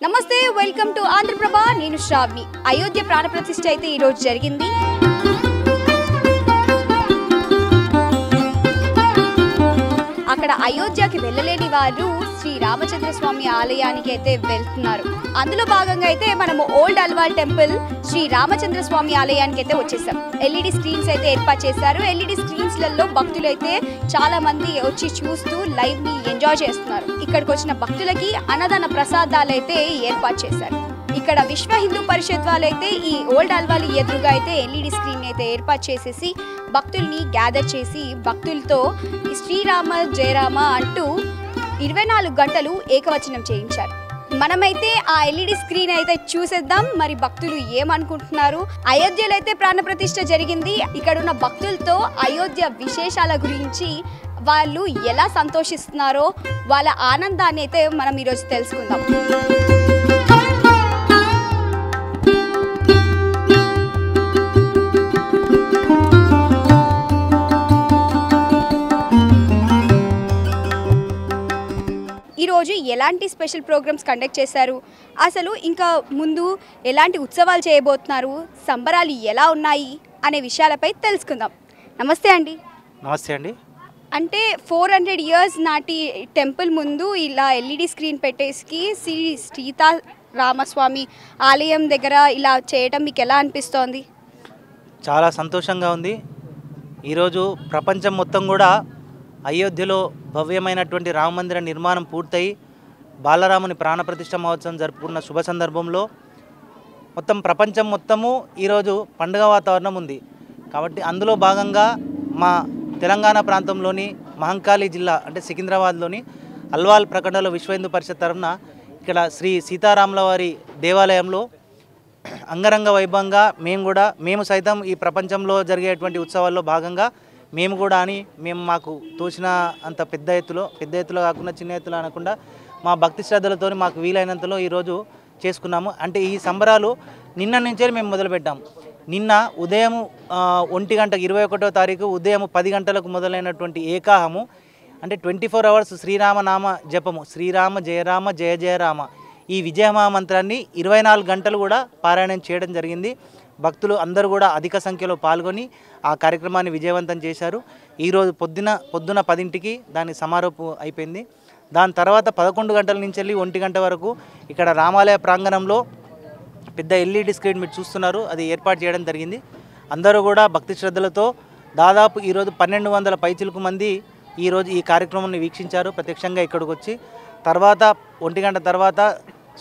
నమస్తే, welcome to Andhraprabha. నేను శ్రావ్ని. అయోధ్య ప్రాణప్రతిష్ఠ అయితే ఈరోజు జరిగింది. అక్కడ అయోధ్యకి వెళ్ళలేని వారు శ్రీ రామచంద్రస్వామి ఆలయానికి అయితే వెళ్తున్నారు. అందులో భాగంగా అయితే మనము ఓల్డ్ అల్వాల్ టెంపుల్ శ్రీ రామచంద్రస్వామి ఆలయానికి అయితే వచ్చేసాం. ఎల్ఈడి స్క్రీన్స్ అయితే ఏర్పాటు చేశారు. ఎల్ఈడి స్క్రీన్స్లలో భక్తులు అయితే చాలా మంది వచ్చి చూస్తూ లైవ్ ని ఎంజాయ్ చేస్తున్నారు. ఇక్కడికి వచ్చిన భక్తులకి అన్నదాన ప్రసాదాలు అయితే ఏర్పాటు చేశారు. ఇక్కడ విశ్వ హిందూ పరిషత్ వాళ్ళు అయితే ఈ ఓల్డ్ అల్వాల్ ఎదురుగా అయితే ఎల్ఈడి స్క్రీన్ అయితే ఏర్పాటు చేసేసి భక్తుల్ని గ్యాదర్ చేసి భక్తులతో శ్రీరామ జయరామ అంటూ 24 గంటలు ఏకవచనం చేయించారు. మనమైతే ఆ ఎల్ఈడి స్క్రీన్ అయితే చూసేద్దాం. మరి భక్తులు ఏమనుకుంటున్నారు? అయోధ్యలో అయితే ప్రాణప్రతిష్ఠ జరిగింది. ఇక్కడ ఉన్న భక్తులతో అయోధ్య విశేషాల గురించి వాళ్ళు ఎలా సంతోషిస్తున్నారో వాళ్ళ ఆనందాన్ని అయితే మనం ఈరోజు తెలుసుకుందాం. ఈరోజు ఎలాంటి స్పెషల్ ప్రోగ్రామ్స్ కండక్ట్ చేశారు, అసలు ఇంకా ముందు ఎలాంటి ఉత్సవాలు చేయబోతున్నారు, సంబరాలు ఎలా ఉన్నాయి అనే విషయాలపై తెలుసుకుందాం. నమస్తే అండి. నమస్తే అండి. అంటే 400 ఇయర్స్ నాటి టెంపుల్ ముందు ఇలా ఎల్ఈడి స్క్రీన్ పెట్టేసి శ్రీ సీతారామస్వామి ఆలయం దగ్గర ఇలా చేయటం మీకు ఎలా అనిపిస్తోంది? చాలా సంతోషంగా ఉంది. ఈరోజు ప్రపంచం మొత్తం కూడా అయోధ్యలో భవ్యమైనటువంటి రామమందిర నిర్మాణం పూర్తయి బాలరాముని ప్రాణప్రతిష్ఠ మహోత్సవం జరుపుకున్న శుభ సందర్భంలో మొత్తం ప్రపంచం మొత్తము ఈరోజు పండుగ వాతావరణం ఉంది. కాబట్టి అందులో భాగంగా మా తెలంగాణ ప్రాంతంలోని మహంకాళి జిల్లా అంటే సికింద్రాబాద్లోని అల్వాల్ ప్రఖండలో విశ్వ హిందూ పరిషత్ తరఫున ఇక్కడ శ్రీ సీతారాముల వారి దేవాలయంలో అంగరంగ వైభవంగా మేము సైతం ఈ ప్రపంచంలో జరిగేటువంటి ఉత్సవాల్లో భాగంగా మేము మాకు తోచిన అంత పెద్ద ఎత్తులో కాకుండా చిన్న ఎత్తులో అనకుండా మా భక్తి శ్రద్ధలతో మాకు వీలైనంతలో ఈరోజు చేసుకున్నాము. అంటే ఈ సంబరాలు నిన్న నుంచే మేము మొదలుపెట్టాము. నిన్న ఉదయం 1 గంట 21వ తారీఖు ఉదయం 10 గంటలకు మొదలైనటువంటి ఏకాహము అంటే 24 అవర్స్ శ్రీరామనామ జపము, శ్రీరామ జయరామ జయ జయరామ ఈ విజయమహామంత్రాన్ని 24 గంటలు కూడా పారాయణం చేయడం జరిగింది. భక్తులు అందరూ కూడా అధిక సంఖ్యలో పాల్గొని ఆ కార్యక్రమాన్ని విజయవంతం చేశారు. ఈరోజు పొద్దున 10ంటికి దాని సమారోపం అయిపోయింది. దాని తర్వాత 11 గంటల నుంచి వెళ్ళి 1 గంట వరకు ఇక్కడ రామాలయ ప్రాంగణంలో పెద్ద ఎల్ఈడి స్క్రీన్ మీరు చూస్తున్నారు, అది ఏర్పాటు చేయడం జరిగింది. అందరూ కూడా భక్తి శ్రద్ధలతో దాదాపు ఈరోజు 1200 పైచిలకు మంది ఈరోజు ఈ కార్యక్రమాన్ని వీక్షించారు ప్రత్యక్షంగా ఇక్కడికి వచ్చి. తర్వాత 1 గంట తర్వాత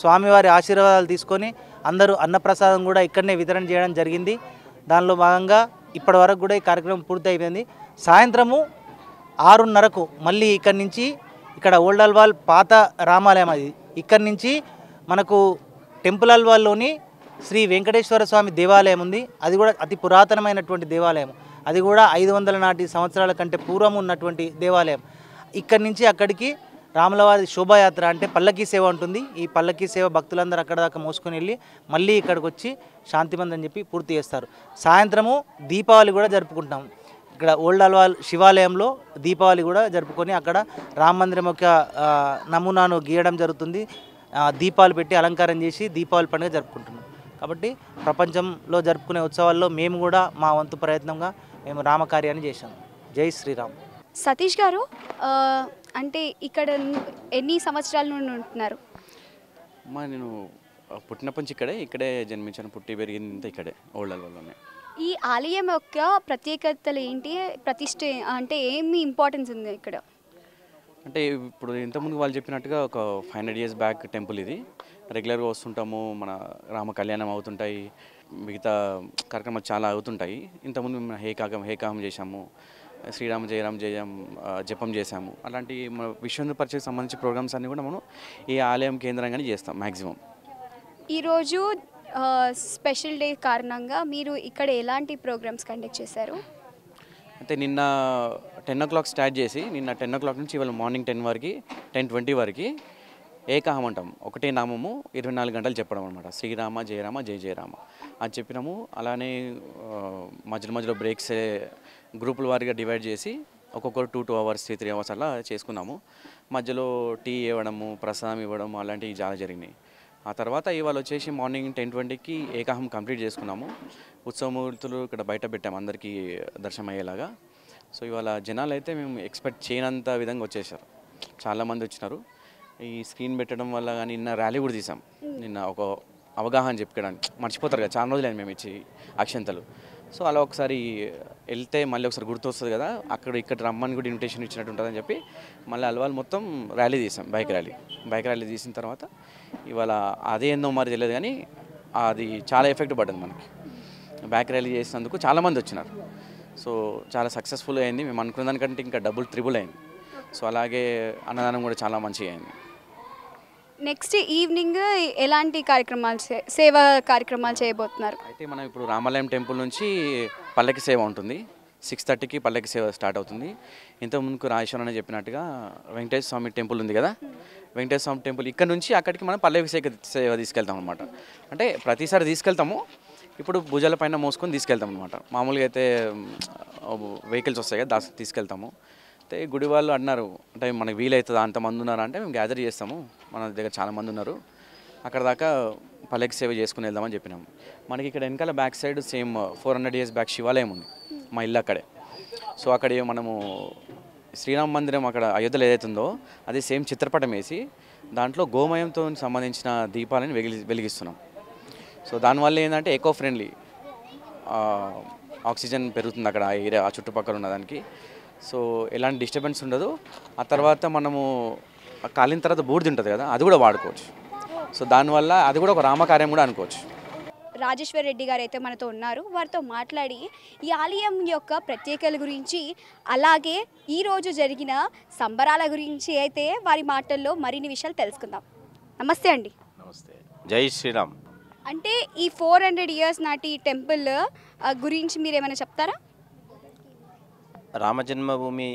స్వామివారి ఆశీర్వాదాలు తీసుకొని అందరూ అన్నప్రసాదం కూడా ఇక్కడనే వితరణ చేయడం జరిగింది. దానిలో భాగంగా ఇప్పటి వరకు కూడా ఈ కార్యక్రమం పూర్తి అయిపోయింది. సాయంత్రము 6:30కు మళ్ళీ ఇక్కడ ఓల్డ్ అల్వాల్ పాత రామాలయం అది ఇక్కడి నుంచి మనకు టెంపుల్ అల్వాల్లోని శ్రీ వెంకటేశ్వర స్వామి దేవాలయం ఉంది. అది కూడా అతి పురాతనమైనటువంటి దేవాలయం. అది కూడా 500 నాటి సంవత్సరాల కంటే పూర్వం ఉన్నటువంటి దేవాలయం. ఇక్కడి నుంచి అక్కడికి రాములవారి శోభాయాత్ర అంటే పల్లకీ సేవ ఉంటుంది. ఈ పల్లకీ సేవ భక్తులందరూ అక్కడ దాకా మోసుకొని వెళ్ళి మళ్ళీ ఇక్కడికి వచ్చి శాంతిబంధ్ అని చెప్పి పూర్తి చేస్తారు. సాయంత్రము దీపావళి కూడా జరుపుకుంటాం. ఇక్కడ ఓల్డ్ అల్వాల్ శివాలయంలో దీపావళి కూడా జరుపుకొని అక్కడ రామ మందిరం యొక్క నమూనాను గీయడం జరుగుతుంది. దీపాలు పెట్టి అలంకారం చేసి దీపావళి పండుగ జరుపుకుంటున్నాం. కాబట్టి ప్రపంచంలో జరుపుకునే ఉత్సవాల్లో మేము కూడా మా వంతు ప్రయత్నంగా మేము రామకార్యాన్ని చేశాం. జై శ్రీరామ్. సతీష్ గారు, అంటే ఇక్కడ ఎన్ని సంవత్సరాల నుండి ఉంటున్నారు? నేను పుట్టినప్పటి నుంచి ఇక్కడే జన్మించాను, పుట్టి పెరిగింది ఇక్కడే ఓల్డ్ అల్వాల్లోనే. ఈ ఆలయం యొక్క ప్రత్యేకతలు ఏంటి, ప్రతిష్ఠ అంటే ఏమి ఇంపార్టెన్స్ ఉంది ఇక్కడ? అంటే ఇప్పుడు ఇంతకుముందు వాళ్ళు చెప్పినట్టుగా ఒక 500 ఇయర్స్ బ్యాక్ టెంపుల్ ఇది. రెగ్యులర్గా వస్తుంటాము, మన రామ కళ్యాణం అవుతుంటాయి, మిగతా కార్యక్రమాలు చాలా అవుతుంటాయి. ఇంతకుముందు మేము హేకాహం చేశాము, శ్రీరామ జయరామ జయం జపం చేశాము. అలాంటి మన విశ్వ హిందూ పరిషత్కి సంబంధించి ప్రోగ్రామ్స్ అన్నీ కూడా మనం ఈ ఆలయం కేంద్రంగానే చేస్తాం మ్యాక్సిమం. ఈరోజు స్పెషల్ డే కారణంగా మీరు ఇక్కడ ఎలాంటి ప్రోగ్రామ్స్ కండక్ట్ చేశారు? అయితే నిన్న 10 o'clock స్టార్ట్ చేసి నిన్న 10 o'clock నుంచి ఇవాళ మార్నింగ్ 10:20 వరకు ఏకాహం అంటాం. ఒకటే నామము 24 గంటలు చెప్పడం అనమాట. శ్రీరామ జయరామ జయ జయరామ అని చెప్పినాము. అలానే మధ్యలో బ్రేక్స్ గ్రూపుల వారిగా డివైడ్ చేసి ఒక్కొక్కరు 2 hours 3 hours అలా చేసుకున్నాము. మధ్యలో టీ ఇవ్వడము, ప్రసాదం ఇవ్వడము అలాంటివి చాలా జరిగినాయి. ఆ తర్వాత ఇవాళ వచ్చేసి మార్నింగ్ 10:20కి ఏకాహం కంప్లీట్ చేసుకున్నాము. ఉత్సవమూర్తులు ఇక్కడ బయట పెట్టాము అందరికీ దర్శనం అయ్యేలాగా. సో ఇవాళ జనాలు అయితే మేము ఎక్స్పెక్ట్ చేయనంత విధంగా వచ్చేసారు, చాలామంది వచ్చినారు. ఈ స్క్రీన్ పెట్టడం వల్ల కానీ నిన్న ర్యాలీ కూడా తీసాం. నిన్న ఒక అవగాహన చెప్పుకోవడానికి మర్చిపోతారు కదా, చాలా రోజులైంది మేము ఇచ్చి అక్షంతలు. సో అలా ఒకసారి వెళ్తే మళ్ళీ ఒకసారి గుర్తొస్తుంది కదా, అక్కడ ఇక్కడ రమ్మని కూడా ఇన్విటేషన్ ఇచ్చినట్టు ఉంటుందని చెప్పి మళ్ళీ అల్వాల్ మొత్తం ర్యాలీ తీసాం, బైక్ ర్యాలీ తీసిన తర్వాత ఇవాళ అదే ఏందో మరి తెలియదు కానీ అది చాలా ఎఫెక్ట్ పడ్డది మనకి. బైక్ ర్యాలీ చేసినందుకు చాలామంది వచ్చినారు. సో చాలా సక్సెస్ఫుల్ అయింది, మేము అనుకున్న దానికంటే ఇంకా డబుల్ ట్రిబుల్ అయింది. సో అలాగే అన్నదానం కూడా చాలా మంచిగా అయింది. నెక్స్ట్ ఈవినింగ్ ఎలాంటి కార్యక్రమాలు సేవా కార్యక్రమాలు చేయబోతున్నారు? అయితే మనం ఇప్పుడు రామాలయం టెంపుల్ నుంచి పల్లకి సేవ ఉంటుంది. 6:30కి పల్లకి సేవ స్టార్ట్ అవుతుంది. ఇంతకుముందుకు రాజేశ్వరం అని చెప్పినట్టుగా వెంకటేశ్వర స్వామి టెంపుల్ ఉంది కదా, వెంకటేశ్వర స్వామి టెంపుల్ ఇక్కడ నుంచి అక్కడికి మనం పల్లకి సేవ తీసుకెళ్తాం అనమాట. అంటే ప్రతిసారి తీసుకెళ్తాము, ఇప్పుడు భుజాల పైన మోసుకొని తీసుకెళ్తాం అనమాట. మామూలుగా అయితే వెహికల్స్ వస్తాయి కదా, దానికి తీసుకెళ్తాము. అయితే గుడి వాళ్ళు అన్నారు, అంటే మనకు వీలవుతుందా, అంతమంది ఉన్నారా అంటే మేము గ్యాదర్ చేస్తాము, మన దగ్గర చాలామంది ఉన్నారు, అక్కడ దాకా పల్లకి సేవ చేసుకుని వెళ్దామని చెప్పినాము. మనకి ఇక్కడ వెనకాల back side same 400 years back శివాలయం ఉంది, మా ఇల్లు అక్కడే. సో అక్కడ మనము శ్రీరామ మందిరం అక్కడ అయోధ్యలో ఏదైతే ఉందో అది సేమ్ చిత్రపటం వేసి దాంట్లో గోమయంతో సంబంధించిన దీపాలను వెలిగిస్తున్నాం. సో దానివల్ల ఏంటంటే ఎకో ఫ్రెండ్లీ, ఆక్సిజన్ పెరుగుతుంది అక్కడ ఆ ఏరియా, ఆ చుట్టుపక్కల ఉన్నదానికి. సో ఎలాంటి డిస్టర్బెన్స్ ఉండదు. ఆ తర్వాత మనము కాలిన తర్వాత బూడిద ఉంటుంది కదా, అది కూడా వాడుకోవచ్చు. సో దానివల్ల అది కూడా ఒక రామకార్యం కూడా అనుకోవచ్చు. రాజేశ్వర్ రెడ్డి గారు అయితే మనతో ఉన్నారు, వారితో మాట్లాడి ఈ ఆలయం యొక్క ప్రత్యేకతల గురించి, అలాగే ఈరోజు జరిగిన సంబరాల గురించి అయితే వారి మాటల్లో మరిన్ని విషయాలు తెలుసుకుందాం. నమస్తే అండి. నమస్తే, జై శ్రీరామ్. అంటే ఈ 400 years నాటి టెంపుల్ గురించి మీరు ఏమైనా చెప్తారా? రామజన్మభూమి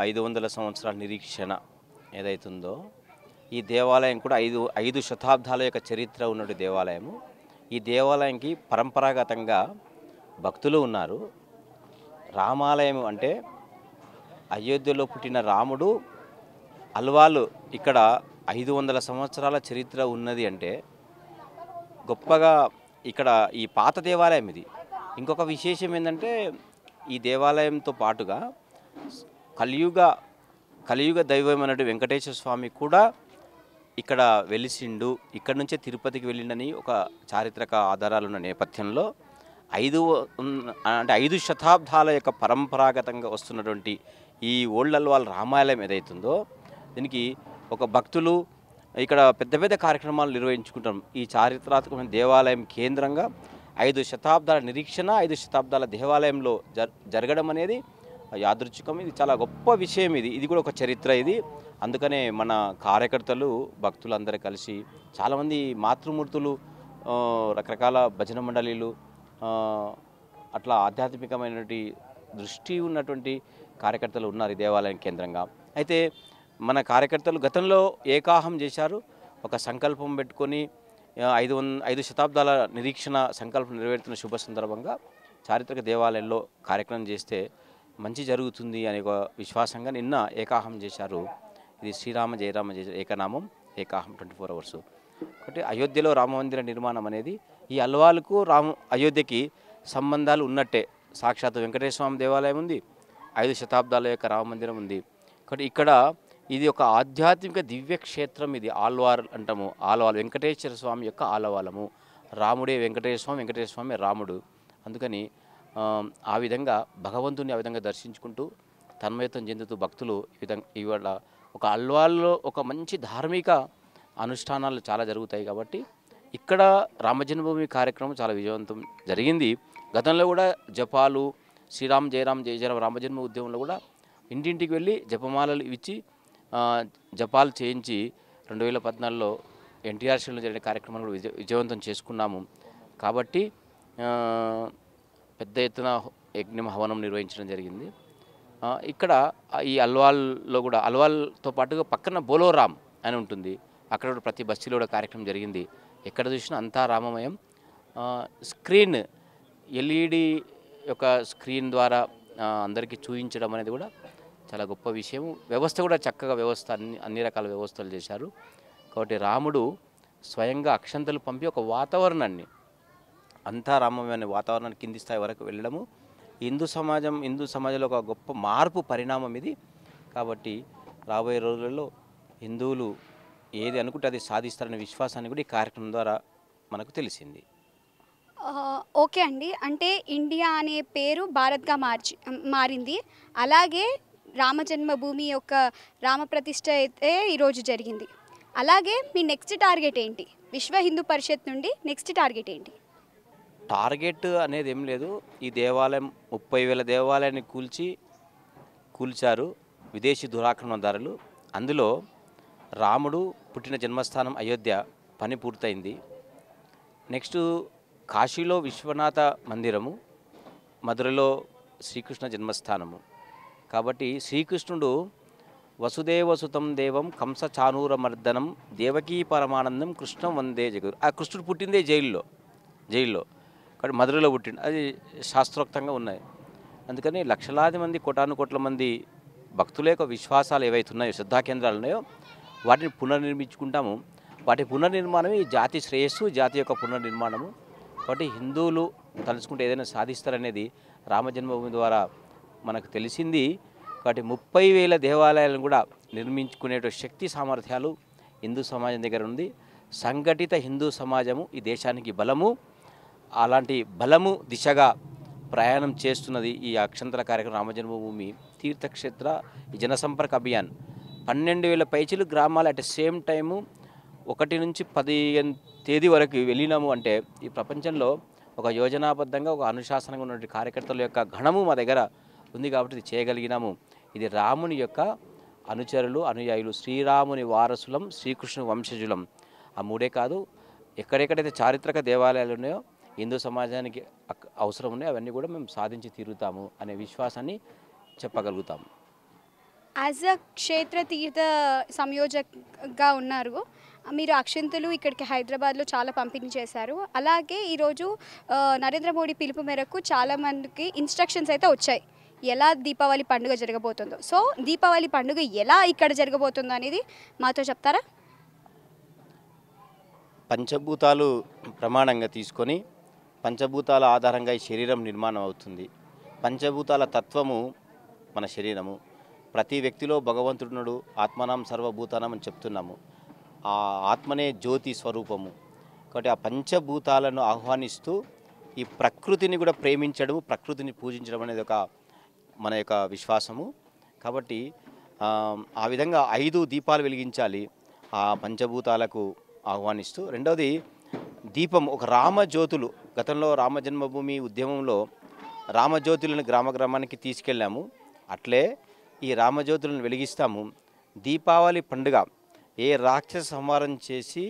500 సంవత్సరాల నిరీక్షణ ఏదైతుందో ఈ దేవాలయం కూడా 5 శతాబ్దాల యొక్క చరిత్ర ఉన్న దేవాలయము. ఈ దేవాలయంకి పరంపరాగతంగా భక్తులు ఉన్నారు. రామాలయం అంటే అయోధ్యలో పుట్టిన రాముడు అల్వాలు ఇక్కడ 500 సంవత్సరాల చరిత్ర ఉన్నది అంటే గొప్పగా ఇక్కడ ఈ పాత దేవాలయం ఇది. ఇంకొక విశేషం ఏంటంటే ఈ దేవాలయంతో పాటుగా కలియుగ దైవం అన్నట్టు వెంకటేశ్వర స్వామి కూడా ఇక్కడ వెలిసిండు, ఇక్కడ నుంచే తిరుపతికి వెళ్ళిండని ఒక చారిత్రక ఆధారాలు ఉన్న నేపథ్యంలో 5 శతాబ్దాల యొక్క పరంపరాగతంగా వస్తున్నటువంటి ఈ ఓల్డ్ అల్వాల్ రామాలయం ఏదైతుందో దీనికి ఒక భక్తులు ఇక్కడ పెద్ద పెద్ద కార్యక్రమాలు నిర్వహించుకుంటాం. ఈ చారిత్రాత్మకమైన దేవాలయం కేంద్రంగా 5 శతాబ్దాల నిరీక్షణ, 5 శతాబ్దాల దేవాలయంలో జరగడం అనేది యాదృచ్ఛికం. ఇది చాలా గొప్ప విషయం. ఇది కూడా ఒక చరిత్ర ఇది. అందుకనే మన కార్యకర్తలు భక్తులు అందరూ కలిసి చాలామంది మాతృమూర్తులు, రకరకాల భజన మండలీలు, అట్లా ఆధ్యాత్మికమైనటువంటి దృష్టి ఉన్నటువంటి కార్యకర్తలు ఉన్నారు ఈ దేవాలయం కేంద్రంగా. అయితే మన కార్యకర్తలు గతంలో ఏకాహం చేశారు, ఒక సంకల్పం పెట్టుకొని 5 శతాబ్దాల నిరీక్షణ సంకల్పం నెరవేరుతున్న శుభ సందర్భంగా చారిత్రక దేవాలయంలో కార్యక్రమం చేస్తే మంచి జరుగుతుంది అనే ఒక విశ్వాసంగా నిన్న ఏకాహం చేశారు. ఇది శ్రీరామ జయరామ జయ ఏకనామం ఏకాహం 24 hours. కాబట్టి అయోధ్యలో రామమందిర నిర్మాణం అనేది ఈ అల్వాలకు అయోధ్యకి సంబంధాలు ఉన్నట్టే. సాక్షాత్ వెంకటేశ్వర స్వామి దేవాలయం ఉంది, 5 శతాబ్దాల యొక్క రామమందిరం ఉంది. కాబట్టి ఇక్కడ ఇది ఒక ఆధ్యాత్మిక దివ్యక్షేత్రం. ఇది ఆల్వార్ అంటాము, ఆలవాలు వెంకటేశ్వర స్వామి యొక్క ఆలవాలము. రాముడే వెంకటేశ్వర స్వామి రాముడు. అందుకని ఆ విధంగా భగవంతుని ఆ విధంగా దర్శించుకుంటూ తన్మయత్వం చెందుతూ భక్తులు ఇవాళ ఒక అల్వాల్లో ఒక మంచి ధార్మిక అనుష్ఠానాలు చాలా జరుగుతాయి. కాబట్టి ఇక్కడ రామజన్మభూమి కార్యక్రమం చాలా విజయవంతం జరిగింది. గతంలో కూడా జపాలు, శ్రీరామ్ జయరామ్ జయ జయరామ్ రామజన్మ ఉద్యమంలో కూడా ఇంటింటికి వెళ్ళి జపమాలలు ఇచ్చి జపాలు చేయించి 2014లో ఎన్టీఆర్ స్టేడియంలో జరిగిన కార్యక్రమాన్ని కూడా విజయవంతం చేసుకున్నాము. కాబట్టి పెద్ద ఎత్తున యజ్ఞం హవనం నిర్వహించడం జరిగింది. ఇక్కడ ఈ అల్వాల్లో కూడా అల్వాల్తో పాటుగా పక్కన బోలోరామ్ అని ఉంటుంది, అక్కడ కూడా ప్రతి బస్తీలో కూడా కార్యక్రమం జరిగింది. ఎక్కడ చూసినా అంతా రామమయం. స్క్రీన్ ఎల్ఈడి యొక్క స్క్రీన్ ద్వారా అందరికీ చూపించడం అనేది కూడా చాలా గొప్ప విషయం. వ్యవస్థ కూడా చక్కగా అన్ని రకాల వ్యవస్థలు చేశారు. కాబట్టి రాముడు స్వయంగా అక్షంతలు పంపి ఒక వాతావరణాన్ని అంతా రామమైన వాతావరణాన్ని కింది స్థాయి వరకు వెళ్ళడము హిందూ సమాజంలో ఒక గొప్ప మార్పు పరిణామం ఇది. కాబట్టి రాబోయే రోజులలో హిందువులు ఏది అనుకుంటే అది సాధిస్తారనే విశ్వాసాన్ని కూడా ఈ కార్యక్రమం ద్వారా మనకు తెలిసింది. ఓకే అండి, అంటే ఇండియా అనే పేరు భారత్గా మారింది. అలాగే రామ జన్మభూమి యొక్క రామప్రతిష్ఠ అయితే ఈరోజు జరిగింది. అలాగే మీ నెక్స్ట్ టార్గెట్ ఏంటి? విశ్వ హిందూ పరిషత్ నుండి నెక్స్ట్ టార్గెట్ ఏంటి? టార్గెట్ అనేది ఏం లేదు. ఈ దేవాలయం 30,000 దేవాలయాన్ని కూల్చారు విదేశీ దురాక్రమణదారులు. అందులో రాముడు పుట్టిన జన్మస్థానం అయోధ్య పని పూర్తయింది. నెక్స్ట్ కాశీలో విశ్వనాథ మందిరము, మధురలో శ్రీకృష్ణ జన్మస్థానము. కాబట్టి శ్రీకృష్ణుడు వసుదేవసుతం దేవం కంస చానూరమర్దనం దేవకీ పరమానందం కృష్ణం వందే జగదు. ఆ కృష్ణుడు పుట్టిందే జైల్లో కాబట్టి మధురలో పుట్టిండు. అది శాస్త్రోక్తంగా ఉన్నాయి. అందుకని లక్షలాది మంది కోట్ల మంది భక్తుల యొక్క విశ్వాసాలు ఏవైతే ఉన్నాయో, శ్రద్ధా కేంద్రాలు ఉన్నాయో, వాటిని పునర్నిర్మించుకుంటాము. వాటి పునర్నిర్మాణమే ఈ జాతి శ్రేయస్సు, జాతి యొక్క పునర్నిర్మాణము. కాబట్టి హిందువులు తలుచుకుంటే ఏదైనా సాధిస్తారనేది రామజన్మభూమి ద్వారా మనకు తెలిసింది. కాబట్టి 30,000 దేవాలయాలను కూడా నిర్మించుకునే శక్తి సామర్థ్యాలు హిందూ సమాజం దగ్గర ఉంది. సంఘటిత హిందూ సమాజము ఈ దేశానికి బలము. అలాంటి బలము దిశగా ప్రయాణం చేస్తున్నది ఈ అక్షంతల కార్యక్రమం రామజన్మభూమి తీర్థక్షేత్ర ఈ జనసంపర్క అభియాన్. 12,000 పైచిలు గ్రామాలు అట్ సేమ్ టైము 1 నుంచి 15 తేదీ వరకు వెళ్ళినాము అంటే ఈ ప్రపంచంలో ఒక యోజనాబద్ధంగా ఒక అనుశాసనంగా ఉన్నటువంటి కార్యకర్తల యొక్క గణము మా దగ్గర ఉంది. కాబట్టి ఇది చేయగలిగినాము. ఇది రాముని యొక్క అనుచరులు, అనుయాయులు, శ్రీరాముని వారసులం, శ్రీకృష్ణు వంశజులం. ఆ మూడే కాదు, ఎక్కడెక్కడైతే చారిత్రక దేవాలయాలు ఉన్నాయో హిందూ సమాజానికి అవసరం ఉన్నాయో అవన్నీ కూడా మేము సాధించి తీరుతాము అనే విశ్వాసాన్ని చెప్పగలుగుతాము. యాజ్ అ క్షేత్ర తీర్థ సంయోజకగా ఉన్నారు మీరు. అక్షంతలు ఇక్కడికి హైదరాబాద్లో చాలా పంపిణీ చేశారు. అలాగే ఈరోజు నరేంద్ర మోడీ పిలుపు మేరకు చాలామందికి ఇన్స్ట్రక్షన్స్ అయితే వచ్చాయి ఎలా దీపావళి పండుగ జరగబోతుందో. సో దీపావళి పండుగ ఎలా ఇక్కడ జరగబోతుందో అనేది మాతో చెప్తారా? పంచభూతాలు ప్రమాణంగా తీసుకొని పంచభూతాల ఆధారంగా ఈ శరీరం నిర్మాణం అవుతుంది. పంచభూతాల తత్వము మన శరీరము. ప్రతి వ్యక్తిలో భగవంతుడున్నాడు, ఆత్మనాం సర్వభూతానం అని చెప్తున్నాము. ఆ ఆత్మనే జ్యోతి స్వరూపము. కాబట్టి ఆ పంచభూతాలను ఆహ్వానిస్తూ ఈ ప్రకృతిని కూడా ప్రేమించడం, ప్రకృతిని పూజించడం అనేది ఒక మన యొక్క విశ్వాసము. కాబట్టి ఆ విధంగా 5 దీపాలు వెలిగించాలి ఆ పంచభూతాలకు ఆహ్వానిస్తూ. రెండవది దీపం, ఒక రామజ్యోతులు. గతంలో రామజన్మభూమి ఉద్యమంలో రామజ్యోతులను గ్రామానికి తీసుకెళ్ళాము. అట్లే ఈ రామజ్యోతులను వెలిగిస్తాము. దీపావళి పండుగ ఏ రాక్షస సంహారం చేసి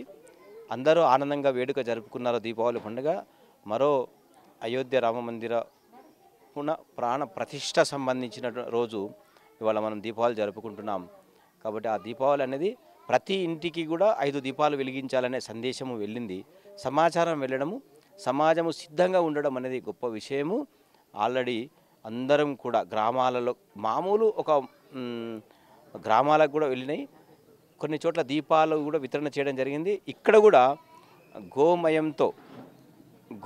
అందరూ ఆనందంగా వేడుక జరుపుకున్నారో దీపావళి పండుగ, మరో అయోధ్య రామమందిర ప్రాణ ప్రతిష్ట సంబంధించిన రోజు ఇవాళ మనం దీపావళి జరుపుకుంటున్నాం. కాబట్టి ఆ దీపావళి అనేది ప్రతి ఇంటికి కూడా 5 దీపాలు వెలిగించాలనే సందేశము వెళ్ళింది. సమాచారం వెళ్ళడము, సమాజము సిద్ధంగా ఉండడం అనేది గొప్ప విషయము. ఆల్రెడీ అందరం కూడా గ్రామాలలో మామూలు ఒక గ్రామాలకు కూడా వెళ్ళినాయి. కొన్ని చోట్ల దీపాలు కూడా వితరణ చేయడం జరిగింది. ఇక్కడ కూడా గోమయంతో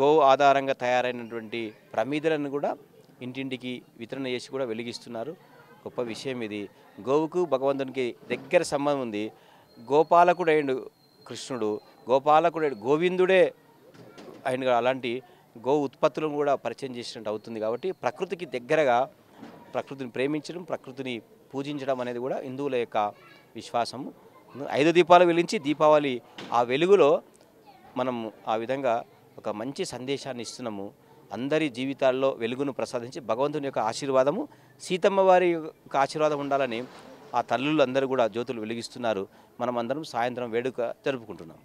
గో ఆధారంగా తయారైనటువంటి ప్రమిదలను కూడా ఇంటింటికి వితరణ చేసి కూడా వెలిగిస్తున్నారు. గొప్ప విషయం ఇది. గోవుకు భగవంతునికి దగ్గర సంబంధం ఉంది. గోపాలకుడు అయిండు కృష్ణుడు, గోపాలకుడు గోవిందుడే ఆయన. అలాంటి గో ఉత్పత్తులను కూడా పరిచయం చేసినట్టు అవుతుంది. కాబట్టి ప్రకృతికి దగ్గరగా ప్రకృతిని ప్రేమించడం, ప్రకృతిని పూజించడం అనేది కూడా హిందువుల యొక్క విశ్వాసము. 5 దీపాలు వెలిగించి దీపావళి ఆ వెలుగులో మనం ఆ విధంగా ఒక మంచి సందేశాన్ని ఇస్తున్నాము. అందరి జీవితాల్లో వెలుగును ప్రసాదించి భగవంతుని యొక్క ఆశీర్వాదము, సీతమ్మ వారి యొక్క ఆశీర్వాదం ఉండాలని ఆ తల్లులు అందరూ కూడా జ్యోతులు వెలిగిస్తున్నారు. మనం అందరం సాయంత్రం వేడుక జరుపుకుంటున్నాం.